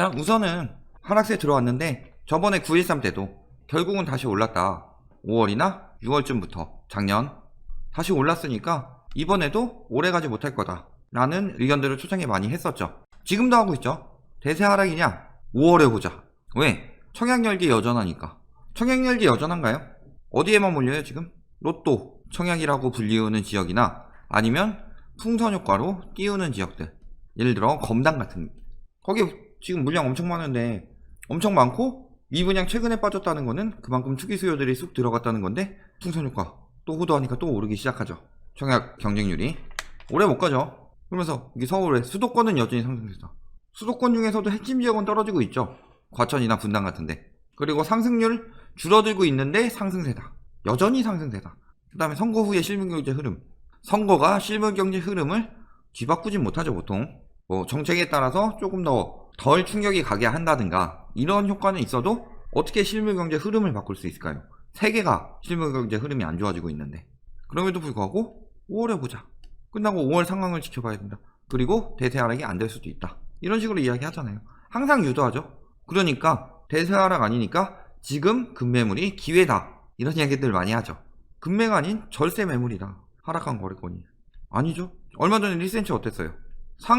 자, 우선은 하락세 들어왔는데 저번에 9.13 때도 결국은 다시 올랐다. 5월이나 6월쯤부터 작년 다시 올랐으니까 이번에도 오래 가지 못할 거다 라는 의견들을 초창에 많이 했었죠. 지금도 하고 있죠. 대세 하락이냐? 5월에 보자. 왜? 청약열기 여전하니까. 청약열기 여전한가요? 어디에만 몰려요 지금? 로또, 청약이라고 불리우는 지역이나 아니면 풍선 효과로 띄우는 지역들. 예를 들어 검당 같은, 거기 지금 물량 엄청 많은데, 엄청 많고 미분양 최근에 빠졌다는 거는 그만큼 투기 수요들이 쑥 들어갔다는 건데, 풍선 효과 또 호도하니까 또 오르기 시작하죠. 청약 경쟁률이 오래 못 가죠. 그러면서 이게 서울의 수도권은 여전히 상승세다. 수도권 중에서도 핵심 지역은 떨어지고 있죠. 과천이나 분당 같은데. 그리고 상승률 줄어들고 있는데 상승세다. 여전히 상승세다. 그 다음에 선거 후의 실물경제 흐름. 선거가 실물경제 흐름을 뒤바꾸진 못하죠 보통. 뭐 정책에 따라서 조금 더 덜 충격이 가게 한다든가 이런 효과는 있어도 어떻게 실물경제 흐름을 바꿀 수 있을까요? 세계가 실물경제 흐름이 안 좋아지고 있는데. 그럼에도 불구하고 5월에 보자. 끝나고 5월 상황을 지켜봐야 된다. 그리고 대세 하락이 안 될 수도 있다. 이런 식으로 이야기하잖아요. 항상 유도하죠. 그러니까 대세 하락 아니니까 지금 급매물이 기회다. 이런 이야기들 많이 하죠. 급매가 아닌 절세 매물이다. 하락한 거래권이. 아니죠. 얼마 전에 1cm 어땠어요?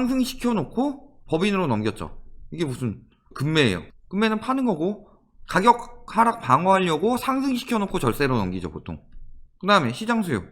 상승시켜놓고 법인으로 넘겼죠. 이게 무슨 급매예요. 급매는 파는 거고 가격 하락 방어하려고 상승시켜놓고 절세로 넘기죠 보통. 그 다음에 시장 수요.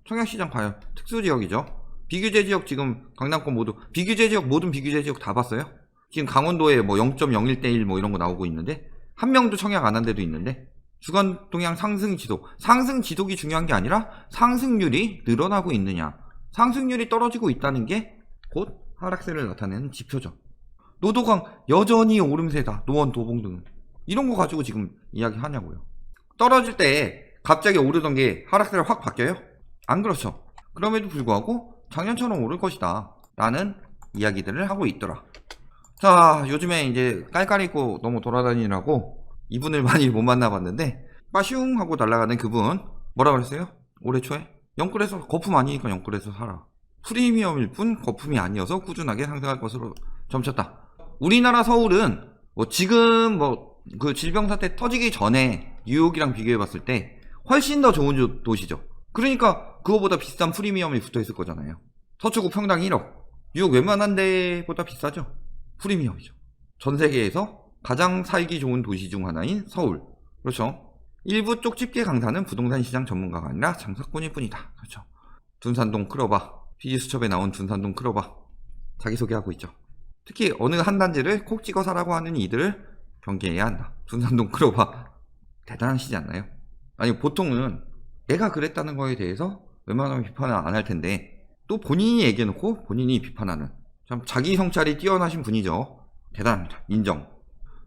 청약시장 과연 특수지역이죠. 비규제 지역 지금 강남권 모두 비규제 지역 모든 비규제 지역 다 봤어요? 지금 강원도에 뭐 0.01대 1 뭐 이런 거 나오고 있는데 한 명도 청약 안 한 데도 있는데 주간 동향 상승 지속. 상승 지속이 중요한 게 아니라 상승률이 늘어나고 있느냐. 상승률이 떨어지고 있다는 게 곧 하락세를 나타내는 지표죠. 노도강 여전히 오름세다. 노원 도봉 등은. 이런 거 가지고 지금 이야기하냐고요. 떨어질 때 갑자기 오르던 게 하락세를 확 바뀌어요? 안 그렇죠. 그럼에도 불구하고 작년처럼 오를 것이다 라는 이야기들을 하고 있더라. 자, 요즘에 이제 깔깔 입고 너무 돌아다니느라고 이분을 많이 못 만나봤는데 빠슝 하고 날아가는 그분 뭐라 그랬어요? 올해 초에? 영끌에서 거품 아니니까 영끌에서 살아. 프리미엄일 뿐 거품이 아니어서 꾸준하게 상승할 것으로 점쳤다. 우리나라 서울은 뭐 지금 뭐 그 질병 사태 터지기 전에 뉴욕이랑 비교해 봤을 때 훨씬 더 좋은 도시죠. 그러니까 그거보다 비싼 프리미엄이 붙어 있을 거잖아요. 서초구 평당 1억. 뉴욕 웬만한 데보다 비싸죠. 프리미엄이죠. 전 세계에서 가장 살기 좋은 도시 중 하나인 서울. 그렇죠. 일부 쪽집게 강사는 부동산 시장 전문가가 아니라 장사꾼일 뿐이다. 그렇죠. 둔산동 클로바. 피지수첩에 나온 둔산동 클로바. 자기소개하고 있죠. 특히 어느 한 단지를 콕 찍어 사라고 하는 이들을 경계해야 한다. 둔산동 클로바. 대단하시지 않나요? 아니 보통은 내가 그랬다는 거에 대해서 웬만하면 비판을 안 할 텐데 또 본인이 얘기해놓고 본인이 비판하는 참 자기 성찰이 뛰어나신 분이죠. 대단합니다. 인정.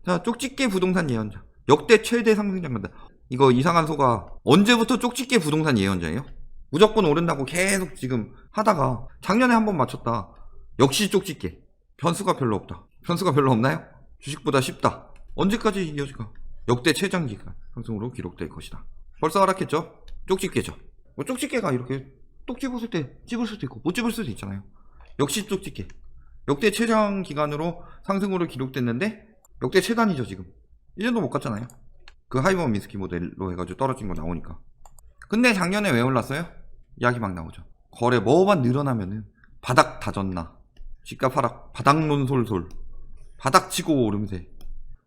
자, 쪽집게 부동산 예언자. 역대 최대 상승장입니다. 이거 이상한 소가 언제부터 쪽집게 부동산 예언자예요? 무조건 오른다고 계속 지금 하다가 작년에 한번 맞췄다. 역시 쪽집게. 변수가 별로 없다. 변수가 별로 없나요? 주식보다 쉽다. 언제까지 이어질까? 역대 최장기간 상승으로 기록될 것이다. 벌써 하락했죠? 쪽집게죠. 뭐 쪽집게가 이렇게 똑 집었을 때 집을 수도 있고 못 집을 수도 있잖아요. 역시 쪽집게. 역대 최장 기간으로 상승으로 기록됐는데 역대 최단이죠 지금. 1년도 못 갔잖아요. 그 하이버 미스키 모델로 해가지고 떨어진 거 나오니까. 근데 작년에 왜 올랐어요? 이야기 막 나오죠. 거래 뭐만 늘어나면은 바닥 다졌나, 집값 하락, 바닥론 솔솔, 바닥 치고 오름세,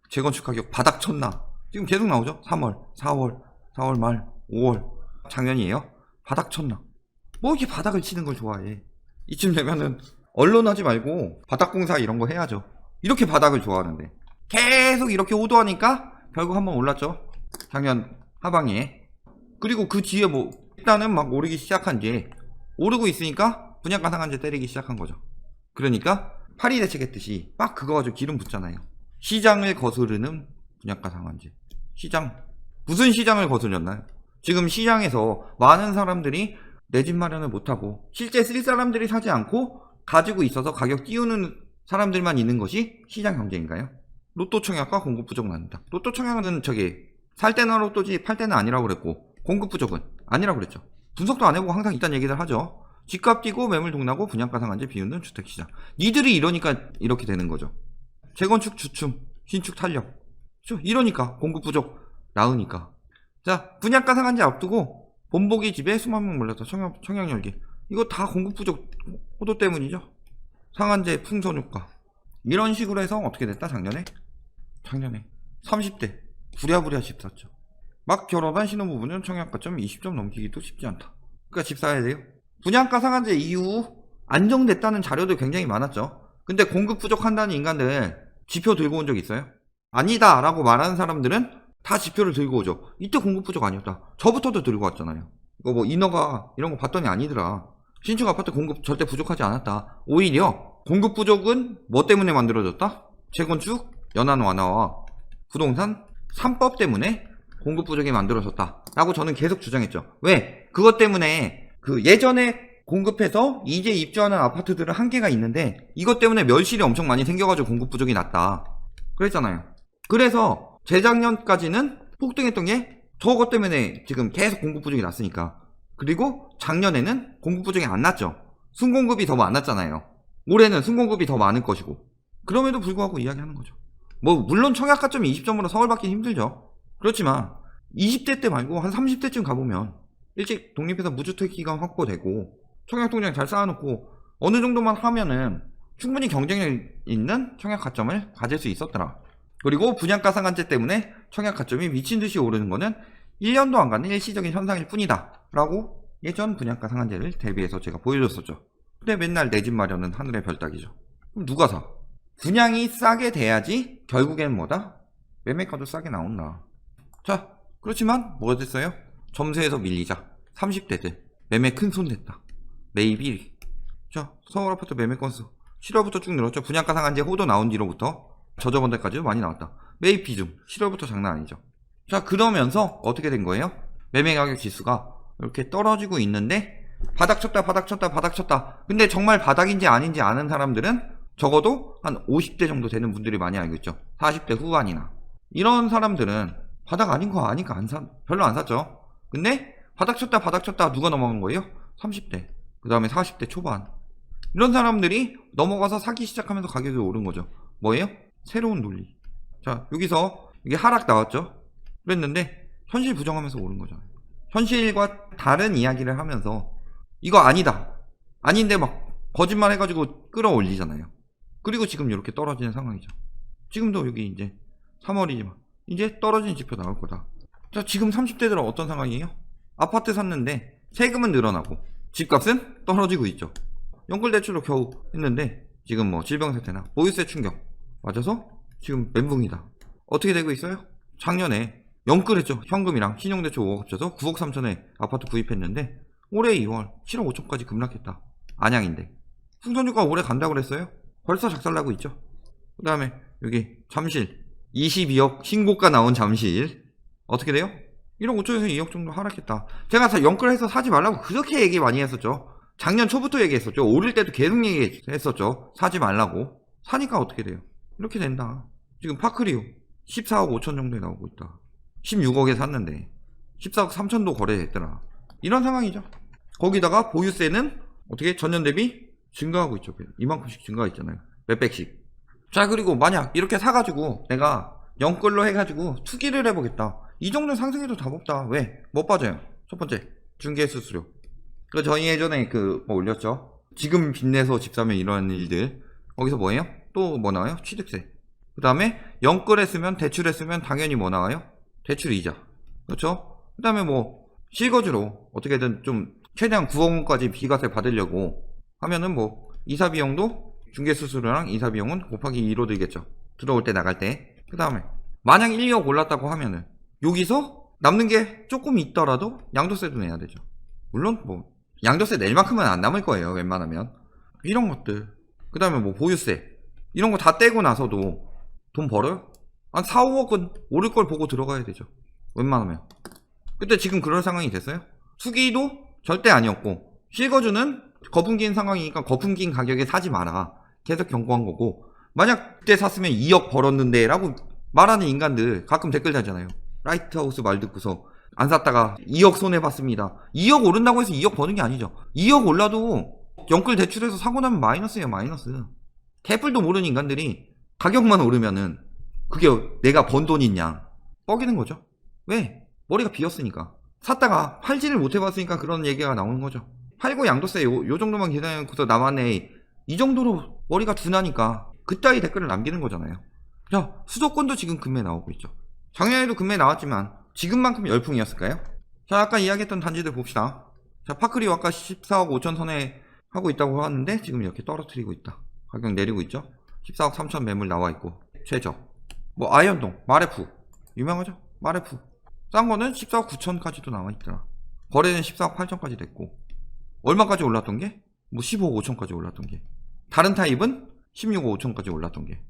재건축 가격 바닥 쳤나. 지금 계속 나오죠. 3월, 4월, 4월 말, 5월. 작년이에요. 바닥 쳤나. 뭐 이렇게 바닥을 치는 걸 좋아해. 이쯤 되면은 언론하지 말고 바닥공사 이런 거 해야죠. 이렇게 바닥을 좋아하는데 계속 이렇게 호도하니까 결국 한번 올랐죠. 작년 하반기에. 그리고 그 뒤에 뭐 일단은 막 오르기 시작한 뒤에 오르고 있으니까 분양가 상한제 때리기 시작한 거죠. 그러니까 파리 대책했듯이 막 그거 가지고 기름 붓잖아요. 시장을 거스르는 분양가 상한제. 시장 무슨 시장을 거슬렸나요? 지금 시장에서 많은 사람들이 내 집 마련을 못하고 실제 쓸 사람들이 사지 않고 가지고 있어서 가격 띄우는 사람들만 있는 것이 시장 경제인가요? 로또 청약과 공급 부족 난다. 로또 청약은 저기 살 때는 로또지 팔 때는 아니라고 그랬고 공급 부족은 아니라고 그랬죠. 분석도 안 해보고 항상 이딴 얘기들 하죠. 집값 뛰고 매물 동나고 분양가 상한제 비웃는 주택시장. 니들이 이러니까 이렇게 되는 거죠. 재건축 주춤, 신축 탄력. 이러니까 공급 부족 나으니까. 자, 분양가 상한제 앞두고 본보기 집에 수만 명 몰려서 청약 열기. 이거 다 공급 부족 호도 때문이죠. 상한제 풍선효과. 이런 식으로 해서 어떻게 됐다 작년에 30대 부랴부랴 집 샀죠. 막 결혼한 신혼부부는 청약가점 20점 넘기기도 쉽지 않다. 그러니까 집 사야 돼요. 분양가 상한제 이후 안정됐다는 자료도 굉장히 많았죠. 근데 공급 부족한다는 인간들 지표 들고 온 적 있어요? 아니다 라고 말하는 사람들은 다 지표를 들고 오죠. 이때 공급 부족 아니었다. 저부터도 들고 왔잖아요. 이거 뭐 인허가 이런 거 봤더니 아니더라. 신축 아파트 공급 절대 부족하지 않았다. 오히려 공급 부족은 뭐 때문에 만들어졌다? 재건축, 연한 완화와 부동산 3법 때문에 공급 부족이 만들어졌다 라고 저는 계속 주장했죠. 왜? 그것 때문에 그 예전에 공급해서 이제 입주하는 아파트들은 한계가 있는데 이것 때문에 멸실이 엄청 많이 생겨가지고 공급 부족이 났다 그랬잖아요. 그래서 재작년까지는 폭등했던 게 저것 때문에 지금 계속 공급 부족이 났으니까. 그리고 작년에는 공급 부족이 안 났죠. 순공급이 더 많았잖아요. 올해는 순공급이 더 많을 것이고. 그럼에도 불구하고 이야기하는 거죠. 뭐 물론 청약가점이 20점으로 서울 받기 힘들죠. 그렇지만 20대 때 말고 한 30대쯤 가보면 일찍 독립해서 무주택 기간 확보되고 청약통장 잘 쌓아놓고 어느 정도만 하면은 충분히 경쟁력 있는 청약가점을 가질 수 있었더라. 그리고 분양가 상한제 때문에 청약가점이 미친듯이 오르는 거는 1년도 안 가는 일시적인 현상일 뿐이다 라고 예전 분양가 상한제를 대비해서 제가 보여줬었죠. 근데 맨날 내 집 마련은 하늘의 별 따기죠. 그럼 누가 사? 분양이 싸게 돼야지 결국엔 뭐다? 매매가도 싸게 나온다. 자, 그렇지만 뭐가 됐어요? 점수에서 밀리자 30대들 매매 큰손 냈다. 매입 1위. 자, 서울 아파트 매매 건수 7월부터 쭉 늘었죠. 분양가 상한제 호도 나온 뒤로부터 저저번 달까지도 많이 나왔다. 매입 비중 7월부터 장난 아니죠. 자, 그러면서 어떻게 된 거예요? 매매 가격 지수가 이렇게 떨어지고 있는데 바닥 쳤다. 근데 정말 바닥인지 아닌지 아는 사람들은 적어도 한 50대 정도 되는 분들이 많이 알고 있죠. 40대 후반이나. 이런 사람들은 바닥 아닌 거 아니까 별로 안 샀죠. 근데 바닥 쳤다 누가 넘어간 거예요? 30대. 그 다음에 40대 초반. 이런 사람들이 넘어가서 사기 시작하면서 가격이 오른 거죠. 뭐예요? 새로운 논리. 자, 여기서 이게 하락 나왔죠. 그랬는데 현실 부정하면서 오른 거잖아요. 현실과 다른 이야기를 하면서 이거 아니다. 아닌데 막 거짓말 해가지고 끌어올리잖아요. 그리고 지금 이렇게 떨어지는 상황이죠. 지금도 여기 이제 3월이지만 이제 떨어지는 지표 나올 거다. 자, 지금 30대들은 어떤 상황이에요? 아파트 샀는데 세금은 늘어나고 집값은 떨어지고 있죠. 연끌대출로 겨우 했는데 지금 뭐 질병사태나 보유세 충격 맞아서 지금 멘붕이다. 어떻게 되고 있어요? 작년에 연끌했죠. 현금이랑 신용대출 5억 합쳐서 9억 3천에 아파트 구입했는데 올해 2월 7억 5천까지 급락했다. 안양인데 풍선효과 오래 간다고 그랬어요? 벌써 작살나고 있죠. 그 다음에 여기 잠실 22억 신고가 나온 잠실 어떻게 돼요? 1억 5천에서 2억 정도 하락했다. 제가 연끌해서 사지 말라고 그렇게 얘기 많이 했었죠. 작년 초부터 얘기했었죠. 오를 때도 계속 얘기했었죠. 사지 말라고. 사니까 어떻게 돼요? 이렇게 된다. 지금 파크리오 14억 5천 정도에 나오고 있다. 16억에 샀는데 14억 3천도 거래됐더라. 이런 상황이죠. 거기다가 보유세는 어떻게 전년 대비 증가하고 있죠. 이만큼씩 증가했잖아요. 몇백씩. 자, 그리고 만약 이렇게 사가지고 내가 연끌로 해가지고 투기를 해보겠다. 이 정도는 상승해도 답 없다. 왜? 뭐 빠져요? 첫 번째 중개수수료. 그 저희 예전에 뭐 올렸죠. 지금 빚내서 집 사면 이런 일들. 거기서 뭐예요? 또 뭐 나와요? 취득세. 그 다음에 연끌했으면 대출했으면 당연히 뭐 나와요? 대출 이자. 그렇죠? 그 다음에 뭐 실거주로 어떻게든 좀 최대한 9억 원까지 비과세 받으려고 하면은 뭐 이사비용도 중개수수료랑 이사비용은 곱하기 2로 들겠죠. 들어올 때 나갈 때. 그 다음에 만약 1억 올랐다고 하면은 여기서 남는 게 조금 있더라도 양도세도 내야 되죠. 물론 뭐 양도세 낼 만큼은 안 남을 거예요. 웬만하면. 이런 것들. 그 다음에 뭐 보유세. 이런 거 다 떼고 나서도 돈 벌어요? 한 4, 5억은 오를 걸 보고 들어가야 되죠. 웬만하면. 근데 지금 그런 상황이 됐어요? 투기도 절대 아니었고 실거주는 거품긴 상황이니까 거품긴 가격에 사지 마라. 계속 경고한 거고 만약 그때 샀으면 2억 벌었는데 라고 말하는 인간들 가끔 댓글 달잖아요. 라이트하우스 말 듣고서 안 샀다가 2억 손해봤습니다. 2억 오른다고 해서 2억 버는 게 아니죠. 2억 올라도 연끌 대출해서 사고 나면 마이너스예요. 마이너스. 개뿔도 모르는 인간들이 가격만 오르면은 그게 내가 번 돈인 양 뻐기는 거죠. 왜? 머리가 비었으니까. 샀다가 팔지를 못해봤으니까 그런 얘기가 나오는 거죠. 팔고 양도세 요 정도만 계산해놓고서 나만의 이 정도로 머리가 둔하니까 그따위 댓글을 남기는 거잖아요. 자, 수도권도 지금 금매 나오고 있죠. 작년에도 금매 나왔지만 지금만큼 열풍이었을까요? 자, 아까 이야기했던 단지들 봅시다. 자, 파크리오 아까 14억 5천 선에 하고 있다고 하는데 지금 이렇게 떨어뜨리고 있다. 가격 내리고 있죠. 14억 3천 매물 나와 있고 최저. 뭐 아이언동, 마레프 유명하죠. 마레프 싼 거는 14억 9천까지도 나와 있더라. 거래는 14억 8천까지 됐고 얼마까지 올랐던 게? 뭐 15억 5천까지 올랐던 게. 다른 타입은 16억 5천까지 올랐던 게.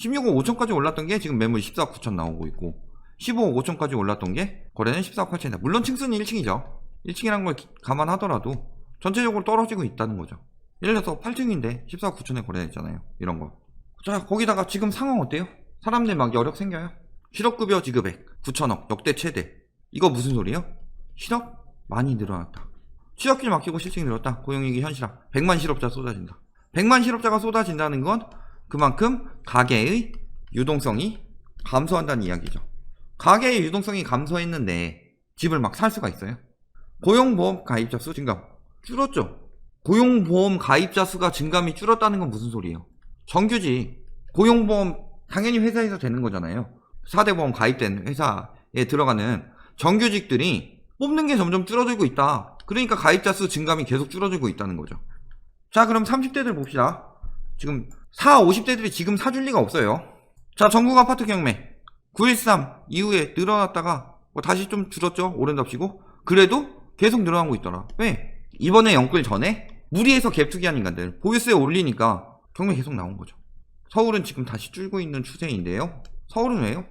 16억 5천까지 올랐던 게 지금 매물 14억 9천 나오고 있고 15억 5천까지 올랐던 게 거래는 14억 8천이다. 물론 층수는 1층이죠. 1층이라는 걸 감안하더라도 전체적으로 떨어지고 있다는 거죠. 예를 들어서 8층인데 14억 9천에 거래했잖아요. 이런 거. 자, 거기다가 지금 상황 어때요? 사람들 막 여력 생겨요. 실업급여 지급액 9천억 역대 최대. 이거 무슨 소리예요? 실업 많이 늘어났다. 취업길 막히고 실직이 늘었다. 고용위기 현실화. 100만 실업자 쏟아진다. 100만 실업자가 쏟아진다는 건 그만큼 가계의 유동성이 감소한다는 이야기죠. 가계의 유동성이 감소했는데 집을 막 살 수가 있어요? 고용보험 가입자 수 증감 줄었죠. 고용보험 가입자 수가 증감이 줄었다는 건 무슨 소리예요? 정규직 고용보험 당연히 회사에서 되는 거잖아요. 4대 보험 가입된 회사에 들어가는 정규직들이 뽑는 게 점점 줄어들고 있다. 그러니까 가입자 수 증감이 계속 줄어들고 있다는 거죠. 자, 그럼 30대들 봅시다. 지금 50대들이 지금 사줄 리가 없어요. 자, 전국 아파트 경매 9.13 이후에 늘어났다가 뭐 다시 좀 줄었죠. 오른답시고 그래도 계속 늘어나고 있더라. 왜? 이번에 연끌 전에 무리해서 갭 투기한 인간들 보유세 올리니까 경매 계속 나온 거죠. 서울은 지금 다시 줄고 있는 추세인데요. 서울은 왜요?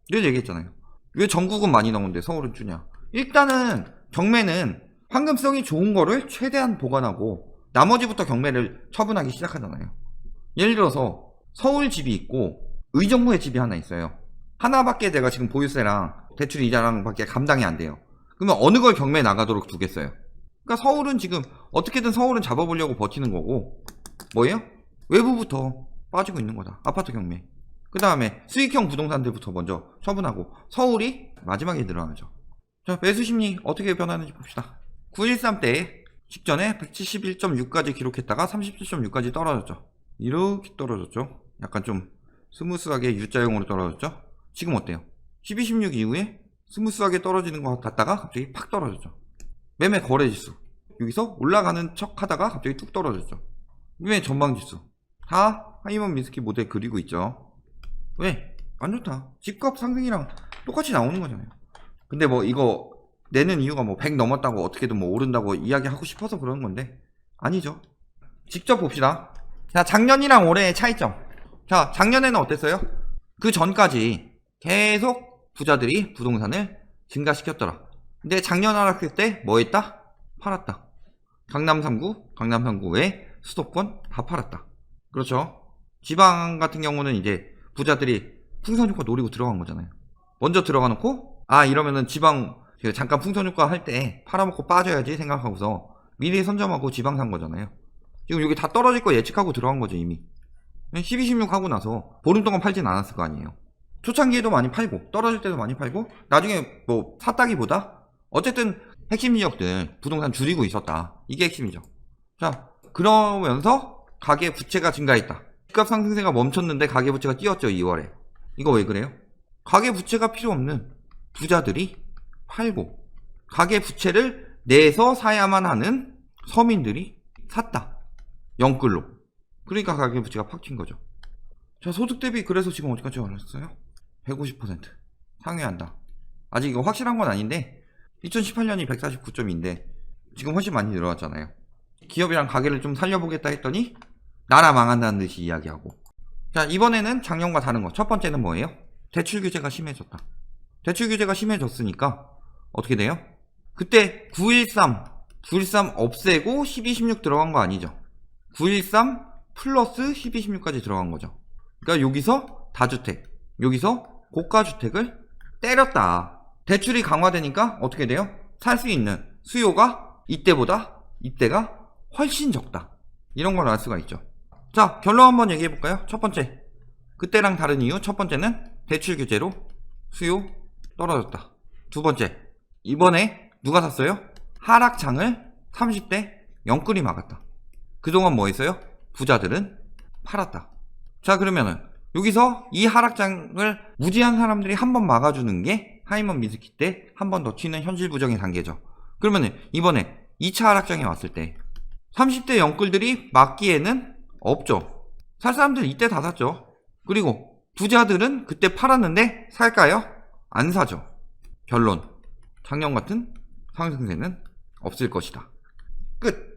이런 얘기했잖아요. 왜 전국은 많이 나오는데 서울은 주냐? 일단은 경매는 황금성이 좋은 거를 최대한 보관하고 나머지부터 경매를 처분하기 시작하잖아요. 예를 들어서 서울 집이 있고 의정부에 집이 하나 있어요. 하나밖에 내가 지금 보유세랑 대출 이자랑 밖에 감당이 안 돼요. 그러면 어느 걸 경매에 나가도록 두겠어요? 그러니까 서울은 지금 어떻게든 서울은 잡아보려고 버티는 거고 뭐예요? 외부부터 빠지고 있는 거다. 아파트 경매. 그 다음에 수익형 부동산들부터 먼저 처분하고 서울이 마지막에 늘어나죠. 자, 매수 심리 어떻게 변하는지 봅시다. 9.13 때 직전에 171.6까지 기록했다가 37.6까지 떨어졌죠. 이렇게 떨어졌죠. 약간 좀 스무스하게 U자형으로 떨어졌죠. 지금 어때요? 12.16 이후에 스무스하게 떨어지는 것 같다가 갑자기 팍 떨어졌죠. 매매 거래지수 여기서 올라가는 척 하다가 갑자기 뚝 떨어졌죠. 매매 전망지수 다 하이먼 미스키 모델 그리고 있죠. 왜? 안 좋다. 집값 상승이랑 똑같이 나오는 거잖아요. 근데 뭐 이거 내는 이유가 뭐 100 넘었다고 어떻게든 뭐 오른다고 이야기하고 싶어서 그러는 건데 아니죠. 직접 봅시다. 자, 작년이랑 올해의 차이점. 자, 작년에는 어땠어요? 그 전까지 계속 부자들이 부동산을 증가시켰더라. 근데 작년 하락할 때 뭐 했다? 팔았다. 강남 3구, 강남 3구 외 수도권 다 팔았다. 그렇죠. 지방 같은 경우는 이제 부자들이 풍선 효과 노리고 들어간 거잖아요. 먼저 들어가 놓고 이러면은 지방 잠깐 풍선 효과 할 때 팔아먹고 빠져야지 생각하고서 미리 선점하고 지방 산 거잖아요. 지금 여기 다 떨어질 거 예측하고 들어간 거죠 이미. 12, 16 하고 나서 보름 동안 팔진 않았을 거 아니에요. 초창기에도 많이 팔고 떨어질 때도 많이 팔고 나중에 뭐 샀다기보다 어쨌든 핵심 지역들 부동산 줄이고 있었다. 이게 핵심이죠. 자, 그러면서 가계 부채가 증가했다. 집값 상승세가 멈췄는데 가계 부채가 뛰었죠 2월에. 이거 왜 그래요? 가계 부채가 필요 없는 부자들이 팔고 가계 부채를 내서 사야만 하는 서민들이 샀다. 영끌로. 그러니까 가계 부채가 팍 튄 거죠. 자, 소득 대비 그래서 지금 어디까지 올랐어요? 150% 상회한다. 아직 이거 확실한 건 아닌데 2018년이 149점인데 지금 훨씬 많이 늘어났잖아요. 기업이랑 가게를 좀 살려보겠다 했더니 나라 망한다는 듯이 이야기하고. 자, 이번에는 작년과 다른 거. 첫 번째는 뭐예요? 대출 규제가 심해졌다. 대출 규제가 심해졌으니까 어떻게 돼요? 그때 9.13 없애고 12, 16 들어간 거 아니죠. 9.13 플러스 12, 16까지 들어간 거죠. 그러니까 여기서 다주택, 여기서 고가주택을 때렸다. 대출이 강화되니까 어떻게 돼요? 살 수 있는 수요가 이때보다 이때가 훨씬 적다. 이런 걸 알 수가 있죠. 자, 결론 한번 얘기해 볼까요? 첫 번째, 그때랑 다른 이유 첫 번째는 대출 규제로 수요 떨어졌다. 두 번째, 이번에 누가 샀어요? 하락장을 30대 영끌이 막았다. 그동안 뭐 했어요? 부자들은 팔았다. 자, 그러면은 여기서 이 하락장을 무지한 사람들이 한 번 막아주는 게 하이먼 미스키 때 한 번 더 튀는 현실 부정의 단계죠. 그러면은 이번에 2차 하락장이 왔을 때 30대 영끌들이 막기에는 없죠. 살 사람들 이때 다 샀죠. 그리고 부자들은 그때 팔았는데 살까요? 안 사죠. 결론, 작년 같은 상승세는 없을 것이다. 끝.